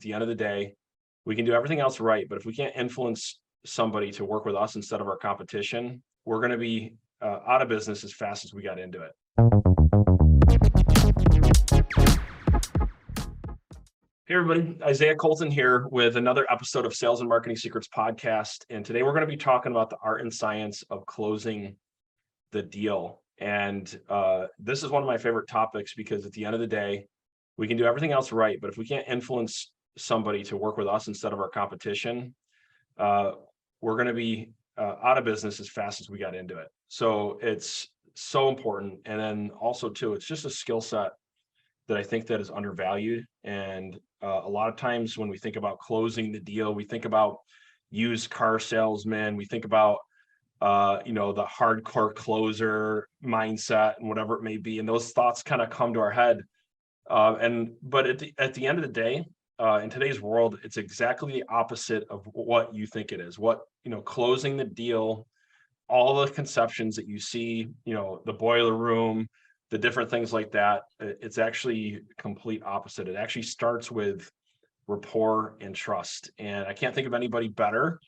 the end of the day, we can do everything else right, but if we can't influence somebody to work with us instead of our competition, we're going to be out of business as fast as we got into it. Hey everybody, Isaiah Colton here with another episode of Sales and Marketing Secrets podcast. And today we're going to be talking about the art and science of closing the deal. And this is one of my favorite topics because at the end of the day, we can do everything else right, but if we can't influence somebody to work with us instead of our competition, we're going to be out of business as fast as we got into it. So it's so important. And then also too, it's just a skill set that I think that is undervalued. And a lot of times when we think about closing the deal, we think about used car salesmen, we think about the hardcore closer mindset and whatever it may be. And those thoughts kind of come to our head. But at the end of the day, in today's world, it's exactly the opposite of what you think it is. Closing the deal, all the conceptions that you see, the boiler room, the different things like that, it's actually complete opposite. It actually starts with rapport and trust. And I can't think of anybody better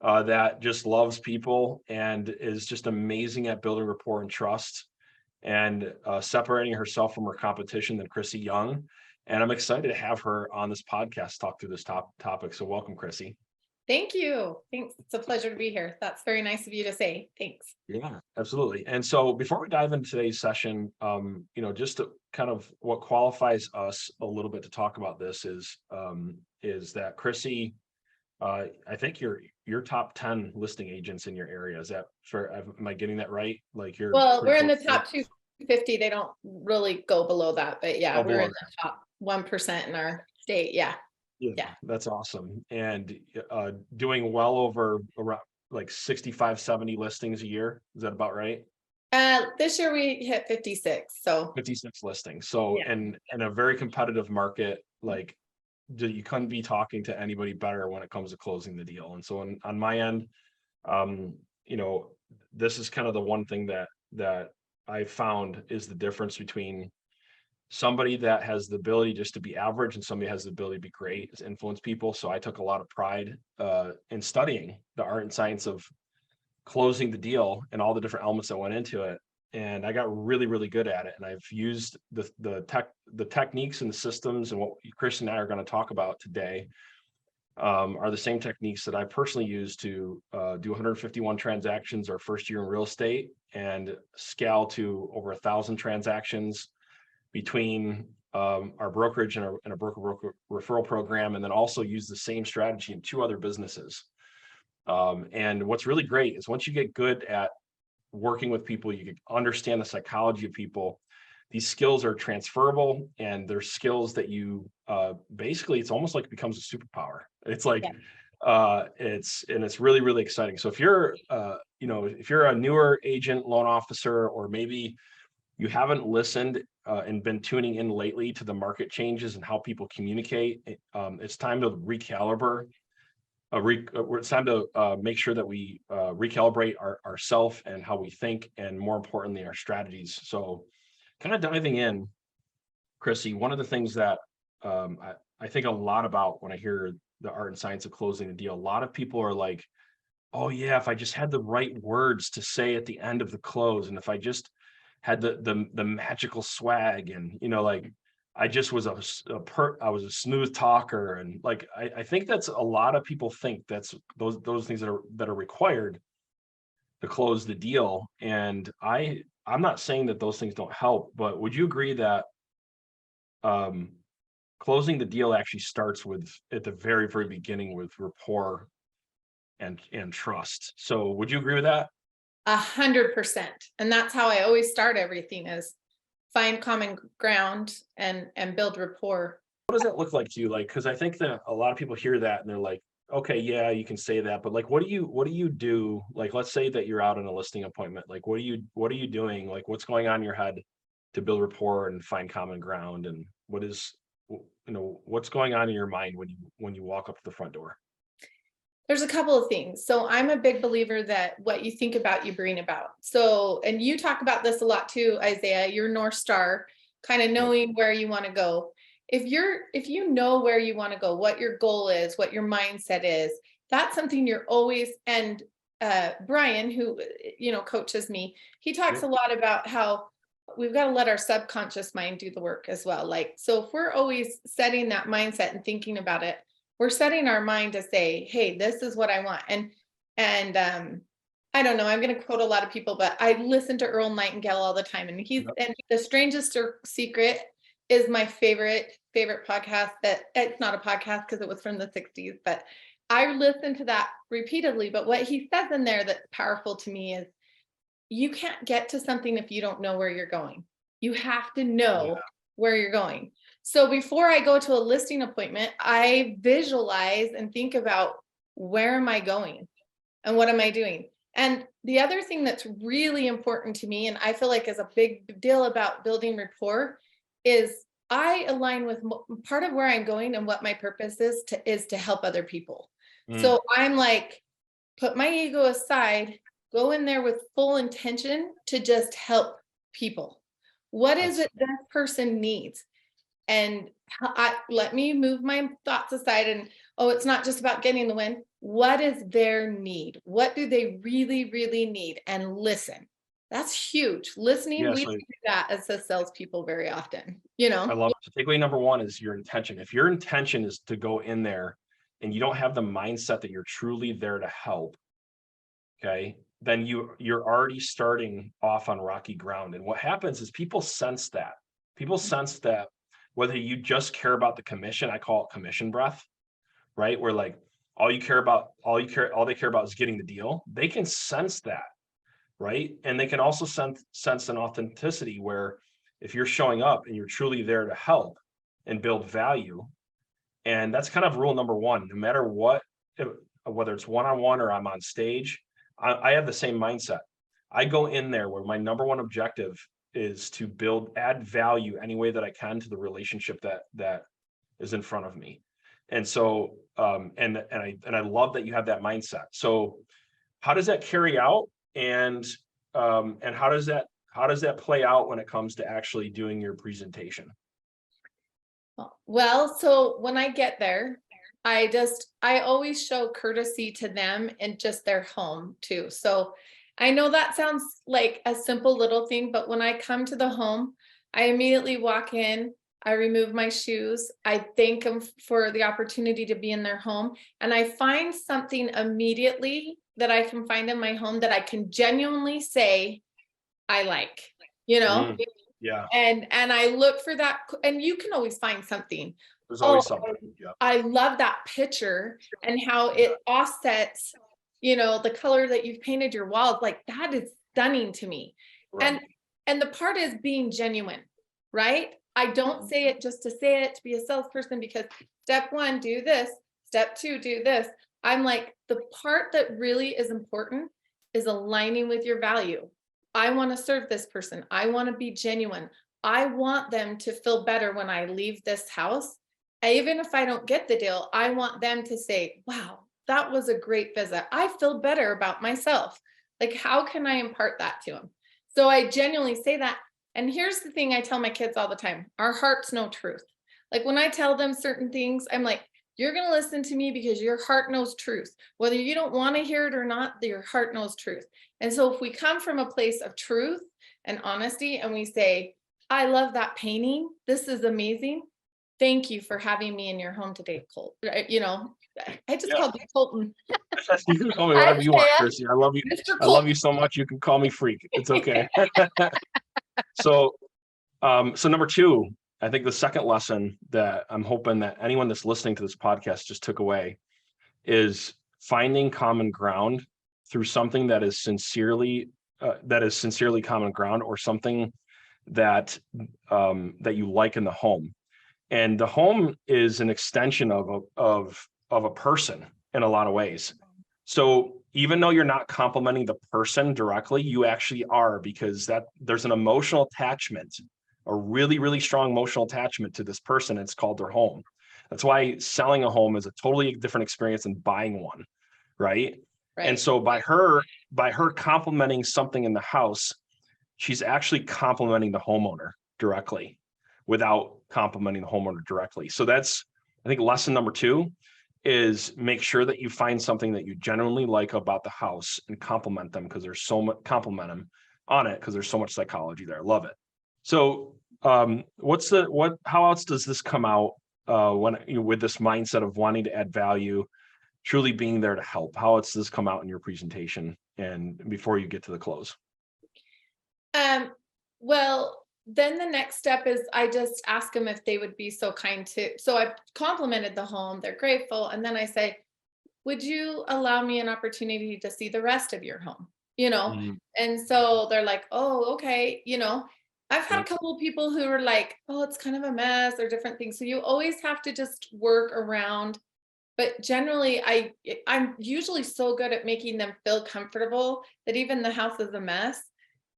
that just loves people and is just amazing at building rapport and trust and separating herself from her competition than Chrissy Young. And I'm excited to have her on this podcast, talk through this topic. So welcome, Chrissy. Thank you. Thanks. It's a pleasure to be here. That's very nice of you to say. Thanks. Yeah, absolutely. And so before we dive into today's session, just to kind of what qualifies us a little bit to talk about this is that Chrissy, I think you're top 10 listing agents in your area. Is that fair? Am I getting that right? We're in the top 250. They don't really go below that, but yeah, we're in the top 1% in our state. Yeah. That's awesome. And doing well over around like 65, 70 listings a year. Is that about right? This year we hit 56. So 56 listings. So in a very competitive market, you couldn't be talking to anybody better when it comes to closing the deal. And so on my end, this is kind of the one thing that I found is the difference between somebody that has the ability just to be average and somebody has the ability to be great, is influence people. So I took a lot of pride in studying the art and science of closing the deal and all the different elements that went into it. And I got really, really good at it. And I've used the techniques and the systems, and what Chris and I are going to talk about today are the same techniques that I personally use to do 151 transactions our first year in real estate and scale to over 1,000 transactions between our brokerage and a broker referral program, and then also use the same strategy in 2 other businesses. And what's really great is once you get good at working with people, you can understand the psychology of people. These skills are transferable, and they're skills that you basically, it's almost like it becomes a superpower. It's like it's really, really exciting. So if you're a newer agent, loan officer, or maybe you haven't listened and been tuning in lately to the market changes and how people communicate, it's time to recalibrate. It's time to make sure that we recalibrate ourselves and how we think, and more importantly, our strategies. So kind of diving in, Chrissy, one of the things that I think a lot about when I hear the art and science of closing the deal, a lot of people are like, oh yeah, if I just had the right words to say at the end of the close, and if I just had the magical swag, and I just was I was a smooth talker, and I think that's a lot of people think that's those things that are required to close the deal. And I'm not saying that those things don't help, but would you agree that closing the deal actually starts with, at the very, very beginning, with rapport and trust? So would you agree with that? 100%. And that's how I always start everything, is find common ground and build rapport. What does that look like to you? Because I think that a lot of people hear that and they're like, okay, yeah, you can say that, but what do you do? Let's say that you're out on a listing appointment. What are you doing? What's going on in your head to build rapport and find common ground? And what's going on in your mind when you walk up to the front door? There's a couple of things. So I'm a big believer that what you think about, you bring about. So, and you talk about this a lot too, Isaiah, your North Star, kind of knowing where you want to go. if you know where you want to go, what your goal is, what your mindset is, that's something you're always, and Brian, who, coaches me, he talks a lot about how we've got to let our subconscious mind do the work as well. Like, so if we're always setting that mindset and thinking about it, we're setting our mind to say, hey, this is what I want. And I don't know, I'm going to quote a lot of people, but I listen to Earl Nightingale all the time. And and The Strangest Secret is my favorite podcast. That it's not a podcast because it was from the 60s, but I listen to that repeatedly. But what he says in there that's powerful to me is, you can't get to something if you don't know where you're going. You have to know where you're going. So before I go to a listing appointment, I visualize and think about, where am I going and what am I doing? And the other thing that's really important to me, and I feel like is a big deal about building rapport, is I align with part of where I'm going and what my purpose is to help other people. So I'm like, put my ego aside, go in there with full intention to just help people. What is it that person needs? And let me move my thoughts aside and, it's not just about getting the win. What is their need? What do they really, really need? And listen. That's huge. Listening, we do that as salespeople very often, I love it. So takeaway number one is your intention. If your intention is to go in there and you don't have the mindset that you're truly there to help, okay, then you're already starting off on rocky ground. And what happens is people sense that. People sense that whether you just care about the commission, I call it commission breath, right? Where like all they care about is getting the deal. They can sense that, right? And they can also sense an authenticity where if you're showing up and you're truly there to help and build value, and that's kind of rule number one, no matter what, whether it's one-on-one or I'm on stage, I have the same mindset. I go in there where my number one objective is to add value any way that I can to the relationship that is in front of me. And so, and I love that you have that mindset. So how does that carry out? And how does that play out when it comes to actually doing your presentation? Well, so when I get there, I always show courtesy to them and just their home too. So I know that sounds like a simple little thing, but when I come to the home, I immediately walk in, I remove my shoes, I thank them for the opportunity to be in their home, and I find something immediately that I can find in my home that I can genuinely say, I like, Yeah. And I look for that, and you can always find something. There's always something. Yeah. I love that picture and how it offsets, the color that you've painted your walls. Like, that is stunning to me. Right. And the part is being genuine, right? I don't say it just to say it, to be a salesperson, because step one, do this. Step two, do this. I'm like, the part that really is important is aligning with your value. I want to serve this person. I want to be genuine. I want them to feel better when I leave this house. Even if I don't get the deal, I want them to say, wow, that was a great visit. I feel better about myself. Like, how can I impart that to them? So I genuinely say that. And here's the thing I tell my kids all the time: our hearts know truth. Like, when I tell them certain things, I'm like, you're going to listen to me because your heart knows truth. Whether you don't want to hear it or not, your heart knows truth. And so if we come from a place of truth and honesty and we say, I love that painting, this is amazing, thank you for having me in your home today, Colt. I just called you Colton. You can call me whatever you want, Chrissy. I love you. I love you so much. You can call me Freak. It's okay. So number two, I think the second lesson that I'm hoping that anyone that's listening to this podcast just took away is finding common ground through something that is sincerely common ground, or something that you like in the home. And the home is an extension of a person in a lot of ways. So even though you're not complimenting the person directly, you actually are, because there's an emotional attachment, a really, really strong emotional attachment to this person. It's called their home. That's why selling a home is a totally different experience than buying one, right? And so by her complimenting something in the house, she's actually complimenting the homeowner directly. without complimenting the homeowner directly. So that's, I think, lesson number 2 is make sure that you find something that you genuinely like about the house and compliment them, because there's so much, compliment them on it, because there's so much psychology there. I love it. So how else does this come out when with this mindset of wanting to add value, truly being there to help? How else does this come out in your presentation and before you get to the close? Well, then the next step is I just ask them if they would be so kind so I've complimented the home, they're grateful. And then I say, would you allow me an opportunity to see the rest of your home? Mhm. And so they're like, oh, okay. I've had a Yep. couple of people who are like, oh, it's kind of a mess or different things. So you always have to just work around. But generally, I'm usually so good at making them feel comfortable that even the house is a mess,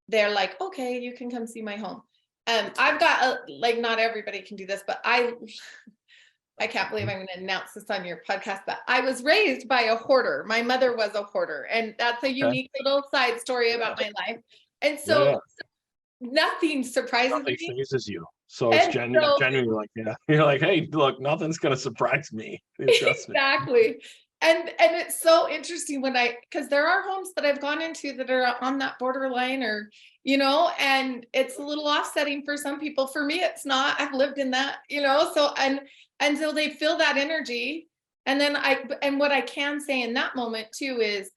they're like, okay, you can come see my home. I've got like, not everybody can do this, but I can't believe I'm going to announce this on your podcast, but I was raised by a hoarder. My mother was a hoarder, and that's a Okay. unique little side story about my life. And Yeah, yeah. so nothing surprises Nothing me. phases you. So it's And so genuinely like, yeah, you're like, hey, look, nothing's gonna surprise me. Trust me. exactly. And it's so interesting because there are homes that I've gone into that are on that borderline, or and it's a little offsetting for some people. For me, it's not. I've lived in that, so and so they feel that energy. And then and what I can say in that moment too is,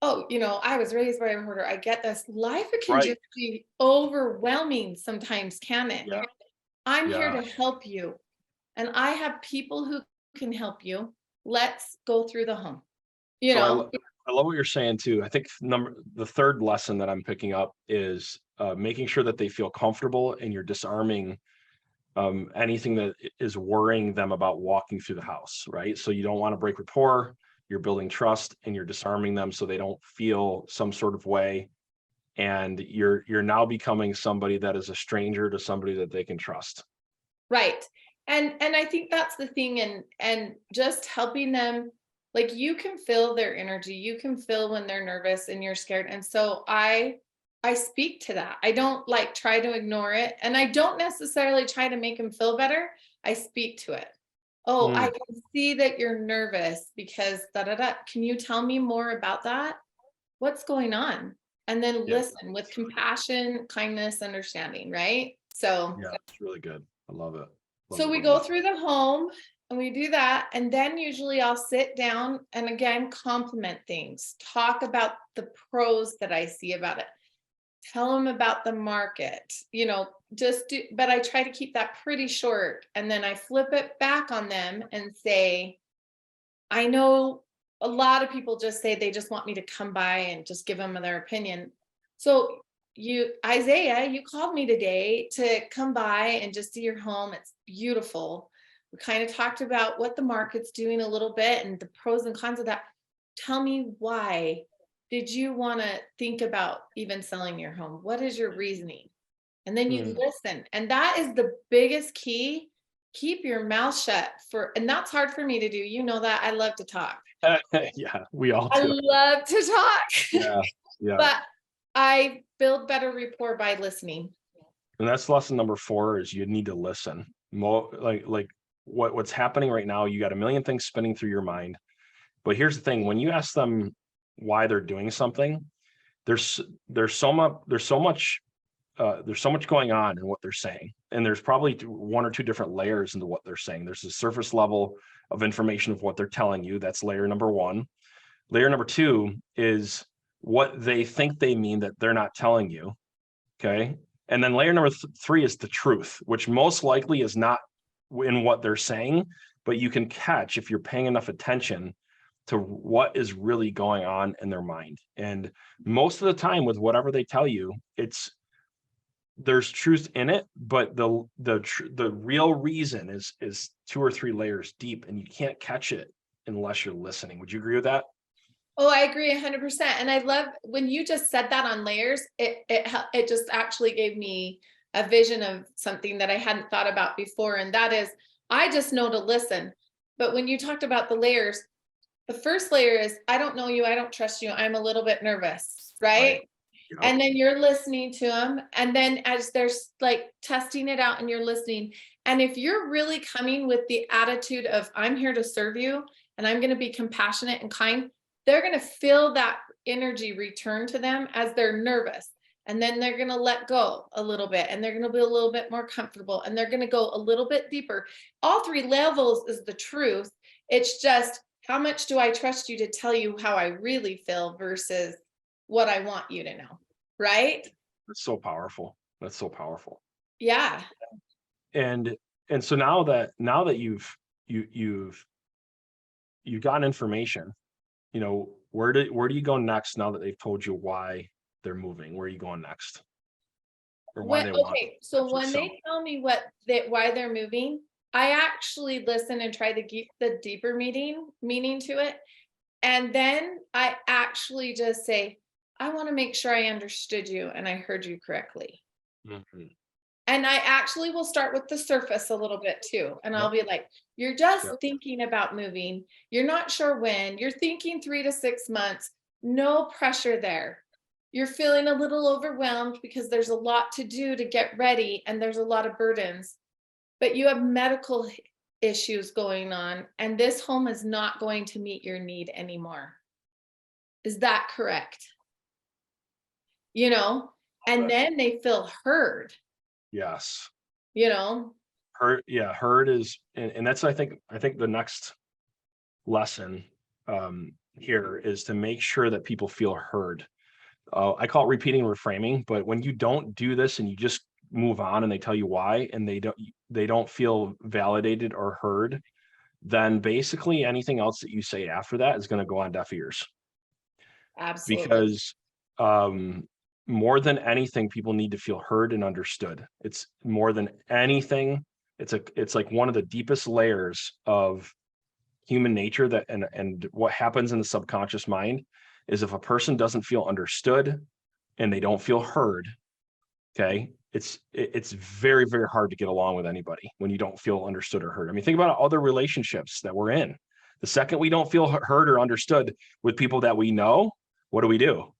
oh, I was raised by a hoarder. I get this. Life can Right. just be overwhelming sometimes, can it? Yeah. I'm here Yeah. to help you. And I have people who can help you. Let's go through the home, you So know? I love what you're saying too. I think the third lesson that I'm picking up is making sure that they feel comfortable, and you're disarming anything that is worrying them about walking through the house, right? So you don't want to break rapport, you're building trust, and you're disarming them so they don't feel some sort of way. And you're now becoming somebody that is a stranger to somebody that they can trust. Right. And I think that's the thing, and just helping them, like, you can feel their energy. You can feel when they're nervous and you're scared. And so I speak to that. I don't like try to ignore it, and I don't necessarily try to make them feel better. I speak to it. Oh, I Mm, can see that you're nervous because da da da. Can you tell me more about that? What's going on? And then yeah, listen with compassion, kindness, understanding, right? So yeah, it's really good. I love it. Love so it. we Love go it. through the home and we do that. And then usually I'll sit down and again compliment things, talk about the pros that I see about it, tell them about the market, but I try to keep that pretty short. And then I flip it back on them and say, I know a lot of people just say they just want me to come by and just give them their opinion. So Isaiah, you called me today to come by and just see your home. It's beautiful. We kind of talked about what the market's doing a little bit and the pros and cons of that. Tell me, why did you want to think about even selling your home? What is your reasoning? And then you Mm. listen. And that is the biggest key. Keep your mouth shut and that's hard for me to do. You know that I love to talk. Yeah, we all I do. love to talk, Yeah, yeah. but I build better rapport by listening. And that's lesson number 4 is you need to listen. Like what's happening right now, you got a million things spinning through your mind. But here's the thing, when you ask them why they're doing something, there's so much going on in what they're saying. And there's probably 1 or 2 different layers into what they're saying. There's the surface level of information of what they're telling you. That's layer number 1. Layer number 2 is what they think they mean that they're not telling you. Okay. And then layer number 3 is the truth, which most likely is not in what they're saying, but you can catch if you're paying enough attention to what is really going on in their mind. And most of the time with whatever they tell you, there's truth in it, but the real reason is 2 or 3 layers deep, and you can't catch it unless you're listening. Would you agree with that? Oh, I agree 100%. And I love when you just said that on layers, it just actually gave me a vision of something that I hadn't thought about before. And that is, I just know to listen. But when you talked about the layers, the first layer is, I don't know you. I don't trust you. I'm a little bit nervous, Right. right? Yep. And then you're listening to them. And then as they're like testing it out and you're listening. And if you're really coming with the attitude of, I'm here to serve you and I'm going to be compassionate and kind, they're going to feel that energy return to them as they're nervous. And then they're going to let go a little bit and they're going to be a little bit more comfortable and they're going to go a little bit deeper. All three levels is the truth. It's just, how much do I trust you to tell you how I really feel versus what I want you to know, right? That's so powerful. That's so powerful. Yeah. And so now that you've gotten information, you know, where do you go next now that they've told you why they're moving? Where are you going next? Or why they want Okay, so to when sell? they tell me why they're moving, I actually listen and try to get the deeper meaning to it. And then I actually just say, I want to make sure I understood you and I heard you correctly. Mhm. And I actually will start with the surface a little bit too. And I'll Yep. be like, you're just Yep. thinking about moving. You're not sure when. You're thinking 3 to 6 months. No pressure there. You're feeling a little overwhelmed because there's a lot to do to get ready and there's a lot of burdens. But you have medical issues going on and this home is not going to meet your need anymore. Is that correct? You know, and then they feel heard, Yes. you know? Heard is, and that's, I think the next lesson here is to make sure that people feel heard. I call it repeating and reframing, but when you don't do this and you just move on and they tell you why and they don't feel validated or heard, then basically anything else that you say after that is going to go on deaf ears. Absolutely. Because more than anything, people need to feel heard and understood. It's more than anything. It's like one of the deepest layers of human nature, that and what happens in the subconscious mind is, if a person doesn't feel understood and they don't feel heard, okay, it's very, very hard to get along with anybody when you don't feel understood or heard. I mean, think about other relationships that we're in. The second we don't feel heard or understood with people that we know, what do?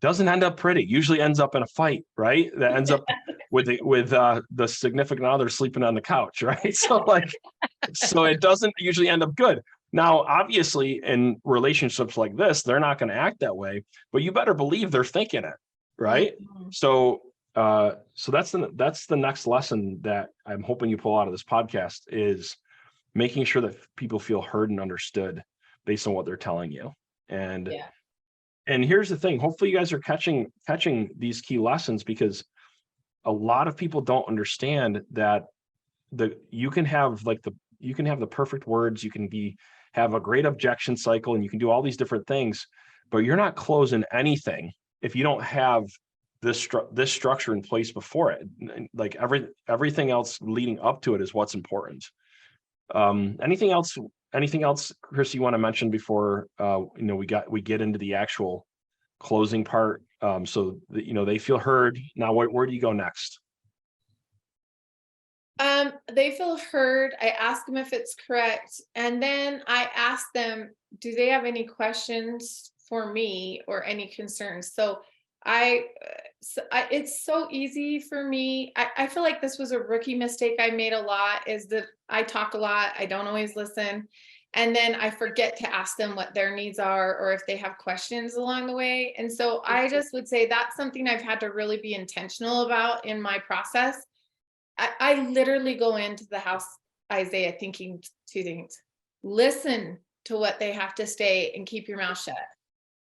Doesn't end up pretty. Usually ends up in a fight, right? That ends up with the significant other sleeping on the couch, right? So it doesn't usually end up good. Now, obviously, in relationships like this, they're not going to act that way, but you better believe they're thinking it, right? Mhm. So that's the next lesson that I'm hoping you pull out of this podcast, is making sure that people feel heard and understood based on what they're telling you. Yeah. And here's the thing, hopefully you guys are catching these key lessons, because a lot of people don't understand that you can have the perfect words, you can have a great objection cycle, and you can do all these different things, but you're not closing anything if you don't have this structure in place before it. Like everything else leading up to it is what's important. Anything else, Chris, you want to mention before we get into the actual closing part, so that they feel heard? Now, where do you go next? They feel heard. I ask them if it's correct. And then I ask them, do they have any questions for me or any concerns? So it's so easy for me. I feel like this was a rookie mistake I made a lot, is that I talk a lot. I don't always listen. And then I forget to ask them what their needs are or if they have questions along the way. And so I just would say that's something I've had to really be intentional about in my process. I literally go into the house, Isaiah, thinking 2 things. Listen to what they have to say and keep your mouth shut.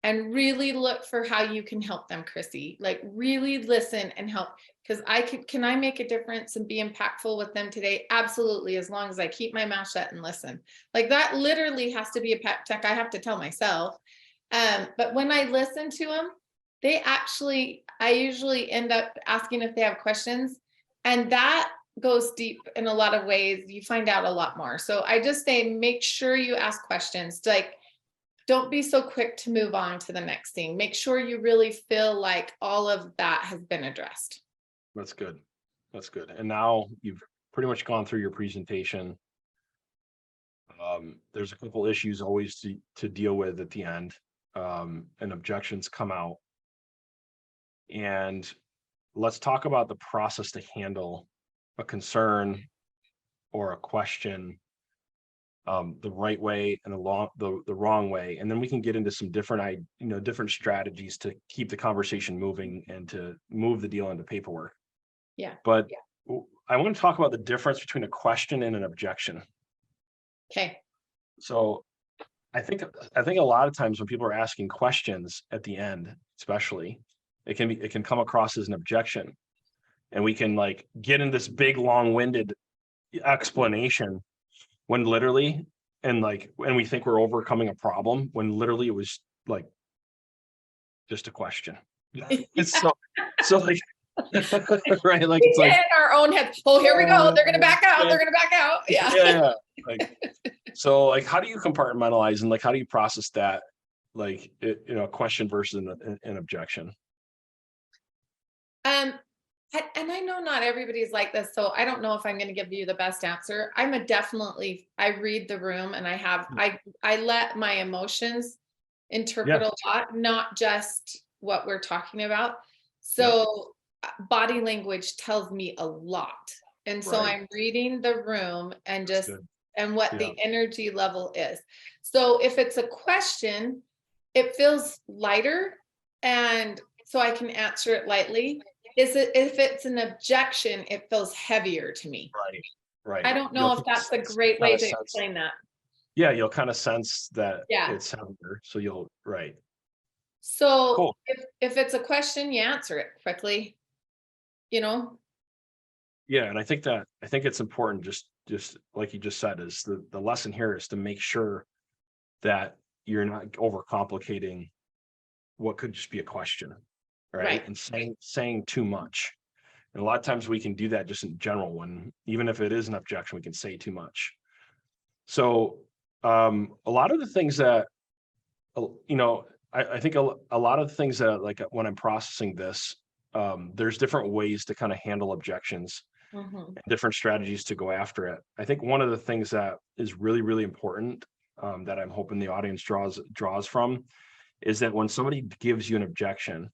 And really look for how you can help them, Chrissy. Like, really listen and help. Because can I make a difference and be impactful with them today? Absolutely, as long as I keep my mouth shut and listen. Like, that literally has to be a pep talk I have to tell myself. But when I listen to them, I usually end up asking if they have questions. And that goes deep in a lot of ways. You find out a lot more. So I just say, make sure you ask questions. Like, don't be so quick to move on to the next thing. Make sure you really feel like all of that has been addressed. That's good. That's good. And now you've pretty much gone through your presentation. There's a couple issues always to deal with at the end, and objections come out. And let's talk about the process to handle a concern or a question the right way and the wrong way. And then we can get into some different, different strategies to keep the conversation moving and to move the deal into paperwork. Yeah. But I want to talk about the difference between a question and an objection. Okay. So I think a lot of times when people are asking questions at the end, especially, it can come across as an objection. And we can like get in this big long-winded explanation when literally, and we think we're overcoming a problem when literally it was like just a question. It's so like right, like it's like in our own heads. Oh, here we go. They're gonna back out. They're gonna back out. Yeah. Yeah. Like, so like, how do you compartmentalize and like, how do you process that? Like, a question versus an objection. And I know not everybody's like this, so I don't know if I'm going to give you the best answer. I read the room, and I let my emotions interpret a lot, not just what we're talking about. So body language tells me a lot. And so I'm reading the room and what the energy level is. So if it's a question, it feels lighter, and so I can answer it lightly. If it's an objection, it feels heavier to me. Right. I don't know if that's a great way to explain that. Yeah, you'll kind of sense that it's heavier. So So cool. if it's a question, you answer it quickly. Yeah, and I think it's important, just like you just said, is the lesson here is to make sure that you're not overcomplicating what could just be a question. Right. And saying too much. And a lot of times we can do that just in general, when even if it is an objection, we can say too much. So a lot of the things that, I think a lot of the things that, like when I'm processing this, there's different ways to kind of handle objections, and different strategies to go after it. I think one of the things that is really, really important, that I'm hoping the audience draws from, is that when somebody gives you an objection,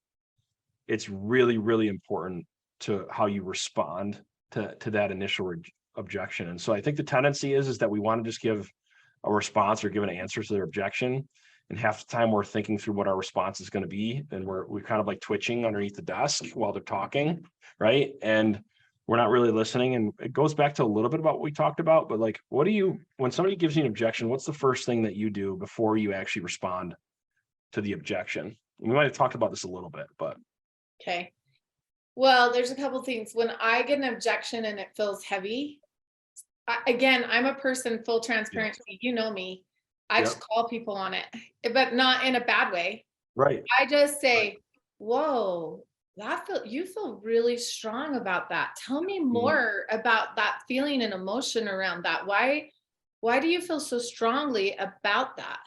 it's really, really important to how you respond to that initial objection. And so I think the tendency is that we want to just give a response or give an answer to their objection. And half the time we're thinking through what our response is going to be. And we're kind of like twitching underneath the desk while they're talking. Right. And we're not really listening. And it goes back to a little bit about what we talked about, but like, when somebody gives you an objection, what's the first thing that you do before you actually respond to the objection? And we might have talked about this a little bit, but. Okay. Well, there's a couple things. When I get an objection and it feels heavy, again, I'm a person, full transparency. You know me. I just call people on it, but not in a bad way. Right. I just say, whoa, you feel really strong about that. Tell me more about that feeling and emotion around that. Why do you feel so strongly about that?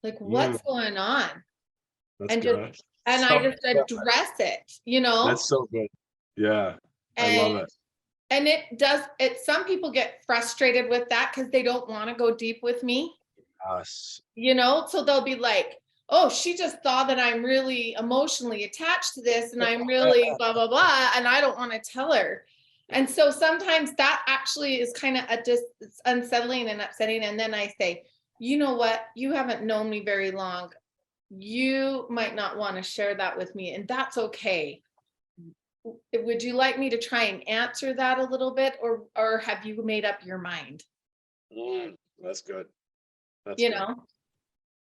Like, what's going on? That's good. I just address it, That's so good. Yeah. I love it. And some people get frustrated with that because they don't want to go deep with me. Yes. So they'll be like, oh, she just thought that I'm really emotionally attached to this and I'm really blah, blah, blah. And I don't want to tell her. And so sometimes that actually is kind of it's unsettling and upsetting. And then I say, you know what? You haven't known me very long. You might not want to share that with me, and that's okay. Would you like me to try and answer that a little bit, or have you made up your mind? That's good. That's good.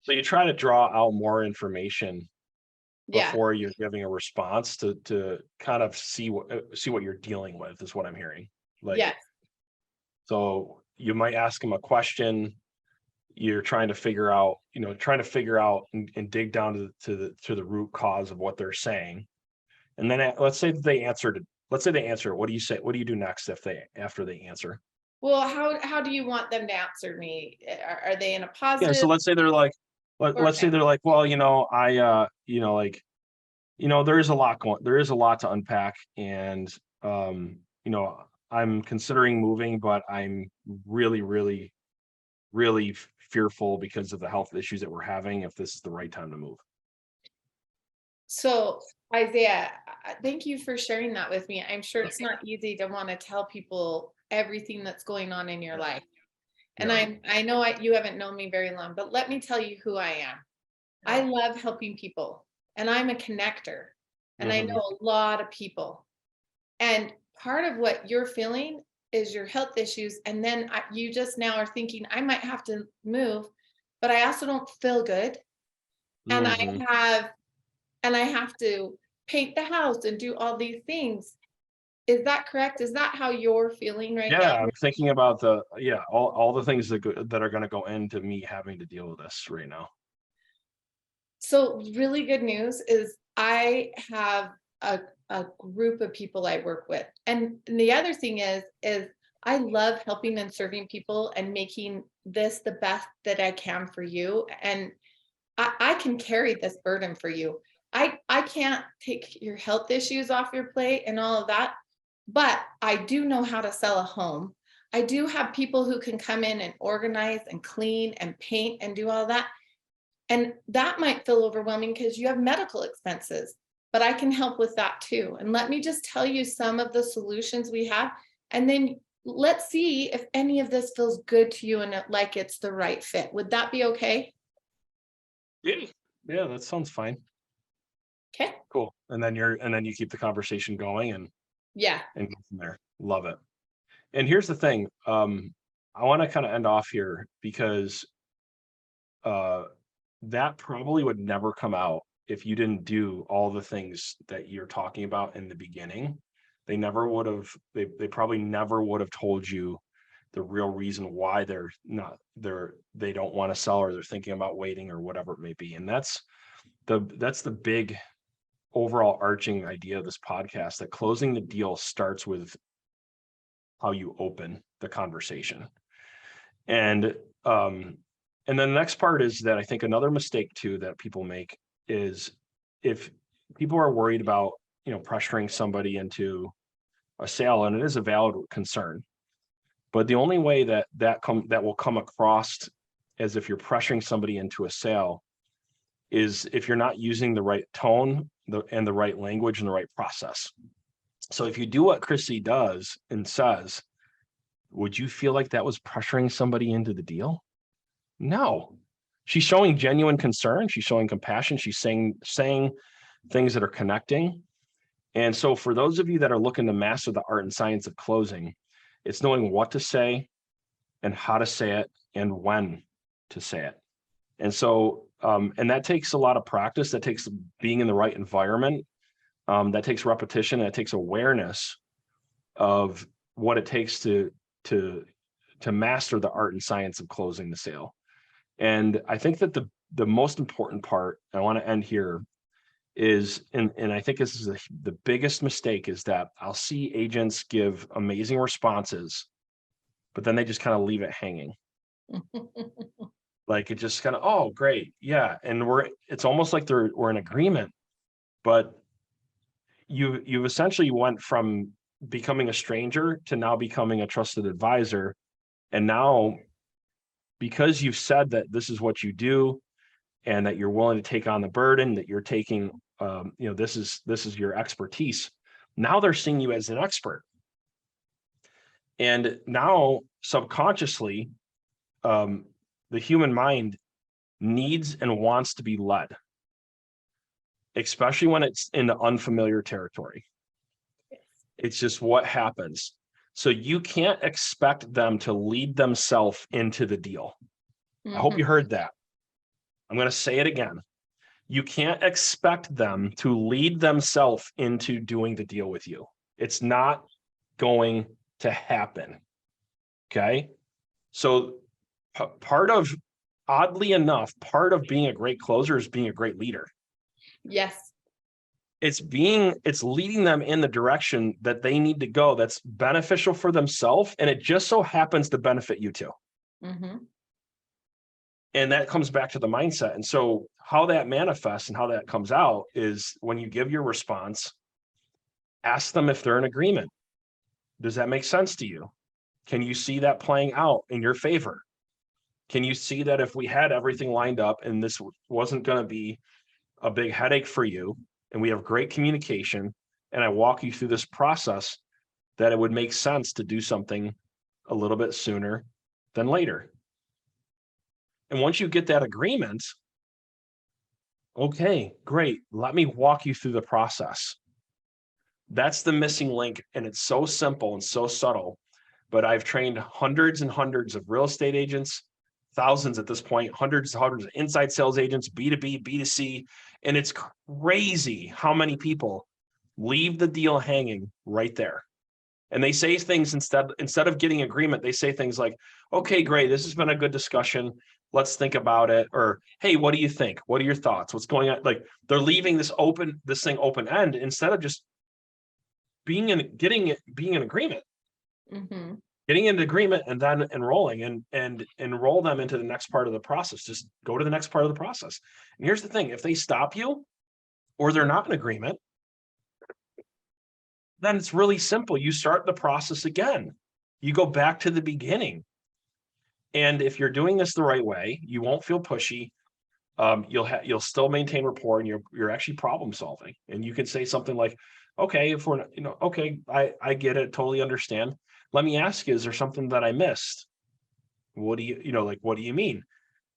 So you try to draw out more information before you're giving a response to kind of see what you're dealing with, is what I'm hearing. So you might ask them a question. You're trying to figure out and dig down to the root cause of what they're saying. And then let's say they answered. What do you say? What do you do next after they answer? Well, how do you want them to answer me? Are they in a positive? Yeah. So let's say they're like, well, there is a lot to unpack, and I'm considering moving, but I'm really, really, really fearful because of the health issues that we're having, if this is the right time to move. So Isaiah, thank you for sharing that with me. I'm sure it's not easy to want to tell people everything that's going on in your life. And Yeah. I know you haven't known me very long, but let me tell you who I am. I love helping people, and I'm a connector, and I Mhm. know a lot of people. And part of what you're feeling is your health issues. And then you just now are thinking, I might have to move, but I also don't feel good. And Mhm. I have to paint the house and do all these things. Is that correct? Is that how you're feeling right now? Yeah, I'm thinking about all the things that are going to go into me having to deal with this right now. So really good news is I have a group of people I work with. And the other thing is I love helping and serving people and making this the best that I can for you. And I can carry this burden for you. I can't take your health issues off your plate and all of that, but I do know how to sell a home. I do have people who can come in and organize and clean and paint and do all that. And that might feel overwhelming because you have medical expenses, but I can help with that too. And let me just tell you some of the solutions we have. And then let's see if any of this feels good to you and like it's the right fit. Would that be okay? Yeah. Yeah, that sounds fine. Okay. Cool. And then you keep the conversation going Yeah. and go from there. Love it. And here's the thing. I want to kind of end off here because uh that probably would never come out if you didn't do all the things that you're talking about in the beginning. They probably never would have told you the real reason why they don't want to sell, or they're thinking about waiting, or whatever it may be. And that's the big overall arching idea of this podcast, that closing the deal starts with how you open the conversation. And um and then the next part is that I think another mistake too that people make is, if people are worried about, pressuring somebody into a sale, and it is a valid concern, but the only way that will come across as if you're pressuring somebody into a sale is if you're not using the right tone, and the right language, and the right process. So if you do what Chrissy does and says, would you feel like that was pressuring somebody into the deal? No. She's showing genuine concern. She's showing compassion. She's saying things that are connecting. And so for those of you that are looking to master the art and science of closing, it's knowing what to say and how to say it and when to say it. And so, and that takes a lot of practice. That takes being in the right environment. That takes repetition. That takes awareness of what it takes to master the art and science of closing the sale. And I think that the most important part, I want to end here, is, and I think this is the biggest mistake, is that I'll see agents give amazing responses, but then they just kind of leave it hanging. Like, it just kind of, oh, great. Yeah. And it's almost like we're in agreement, but you essentially went from becoming a stranger to now becoming a trusted advisor. And now, because you've said that this is what you do, and that you're willing to take on the burden, that you're taking, this is your expertise. Now they're seeing you as an expert. And now subconsciously, the human mind needs and wants to be led, especially when it's in the unfamiliar territory. It's just what happens. So you can't expect them to lead themselves into the deal. I hope you heard that. I'm going to say it again. You can't expect them to lead themselves into doing the deal with you. It's not going to happen. Okay. So oddly enough, part of being a great closer is being a great leader. Yes. It's leading them in the direction that they need to go, that's beneficial for themselves, and it just so happens to benefit you too. Mm-hmm. And that comes back to the mindset. And so how that manifests and how that comes out is, when you give your response, ask them if they're in agreement. Does that make sense to you? Can you see that playing out in your favor? Can you see that if we had everything lined up and this wasn't going to be a big headache for you, and we have great communication, and I walk you through this process, that it would make sense to do something a little bit sooner than later. And once you get that agreement, okay, great. Let me walk you through the process. That's the missing link. And it's so simple and so subtle, but I've trained hundreds and hundreds of real estate agents, thousands at this point, hundreds and hundreds of inside sales agents, B2B, B2C. And it's crazy how many people leave the deal hanging right there. And they say things instead of getting agreement, they say things like, okay, great, this has been a good discussion. Let's think about it. Or, hey, what do you think? What are your thoughts? What's going on? Like, they're leaving this thing open end instead of just being in agreement. Mm-hmm. Getting into agreement and then enrolling and enroll them into the next part of the process. Just go to the next part of the process. And here's the thing, if they stop you or they're not in agreement, then it's really simple. You start the process again. You go back to the beginning. And if you're doing this the right way, you won't feel pushy. You'll still maintain rapport, and you're actually problem solving. And you can say something like, okay, if we're, okay, I get it, totally understand. Let me ask you, is there something that I missed? What do what do you mean?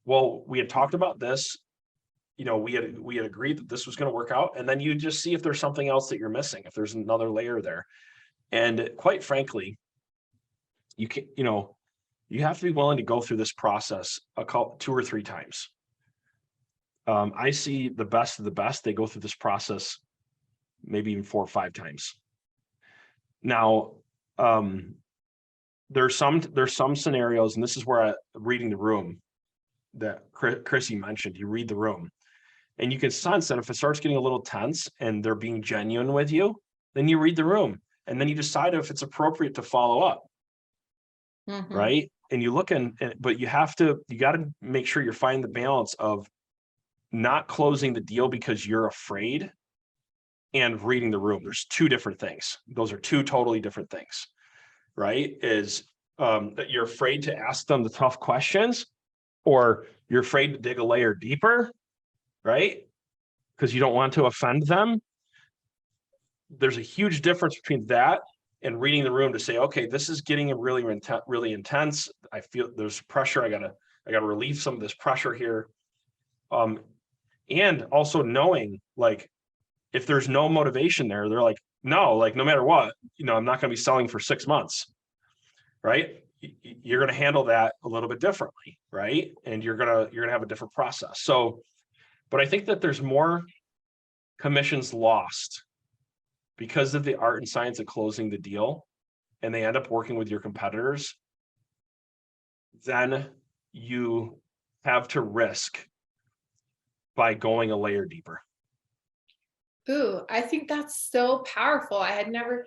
Well, we had talked about this. We had agreed that this was going to work out, and then you just see if there's something else that you're missing, if there's another layer there. And quite frankly, you can, you have to be willing to go through this process two or three times. I see the best of the best, they go through this process maybe even 4 or 5 times. Now, there's some scenarios, and this is where reading the room that Chrissy mentioned. You read the room, and you can sense that if it starts getting a little tense and they're being genuine with you, then you read the room, and then you decide if it's appropriate to follow up. Mm-hmm. Right? And you look but you got to make sure you're finding the balance of not closing the deal because you're afraid and reading the room. There's 2 different things. Those are 2 totally different things, right? Is that you're afraid to ask them the tough questions, or you're afraid to dig a layer deeper, right? Because you don't want to offend them. There's a huge difference between that and reading the room to say, okay, this is getting really intense. I feel there's pressure. I gotta relieve some of this pressure here. And also knowing, like, if there's no motivation there, they're like, no, like, no matter what, I'm not going to be selling for 6 months, right? You're going to handle that a little bit differently, right? And you're going to have a different process. So, but I think that there's more commissions lost because of the art and science of closing the deal, and they end up working with your competitors, then you have to risk by going a layer deeper. Ooh, I think that's so powerful. I had never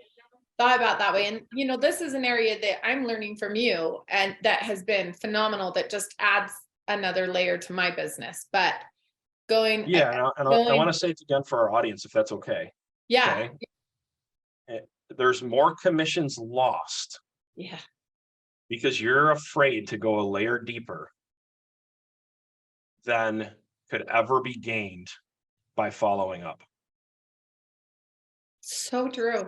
thought about that way. And, this is an area that I'm learning from you, and that has been phenomenal, that just adds another layer to my business. But going. Yeah. And I want to say it again for our audience, if that's okay. Yeah. Okay? There's more commissions lost. Yeah. Because you're afraid to go a layer deeper than could ever be gained by following up. So true.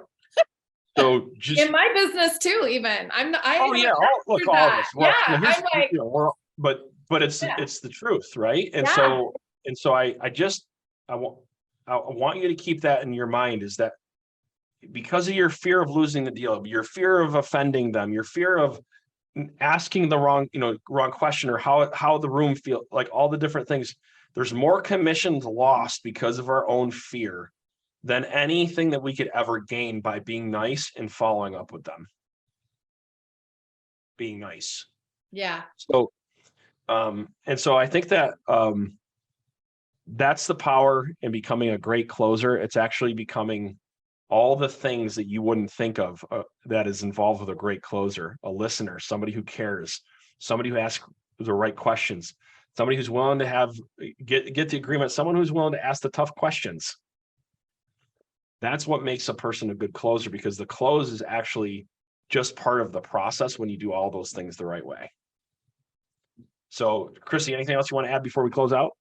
So just in my business too, even look, all of us. Well, yeah, I'm like, but it's the truth, right? And so I want you to keep that in your mind, is that because of your fear of losing the deal, your fear of offending them, your fear of asking the wrong question, or how the room feel, like all the different things, there's more commissions lost because of our own fear than anything that we could ever gain by being nice and following up with them. Being nice. Yeah. So, and so I think that that's the power in becoming a great closer. It's actually becoming all the things that you wouldn't think of that is involved with a great closer: a listener, somebody who cares, somebody who asks the right questions, somebody who's willing to get the agreement, someone who's willing to ask the tough questions. That's what makes a person a good closer, because the close is actually just part of the process when you do all those things the right way. So, Chrissy, anything else you want to add before we close out?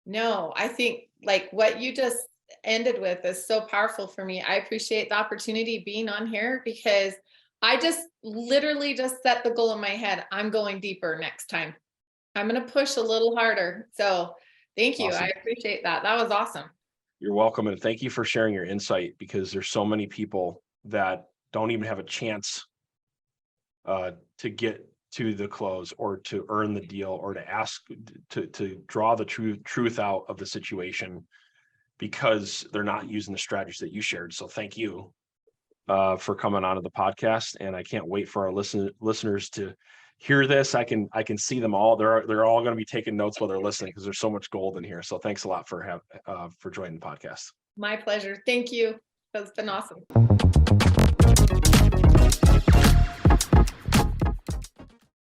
No, I think like what you just ended with is so powerful for me. I appreciate the opportunity being on here because I just literally just set the goal in my head. I'm going deeper next time. I'm going to push a little harder. So thank you. Awesome. I appreciate that. That was awesome. You're welcome. And thank you for sharing your insight, because there's so many people that don't even have a chance to get to the close or to earn the deal or to ask to draw the truth out of the situation, because they're not using the strategies that you shared. So thank you for coming onto the podcast. And I can't wait for our listeners to hear this. I can see them all. They're all going to be taking notes while they're listening, because there's so much gold in here. So thanks a lot for joining the podcast. My pleasure. Thank you. That's been awesome.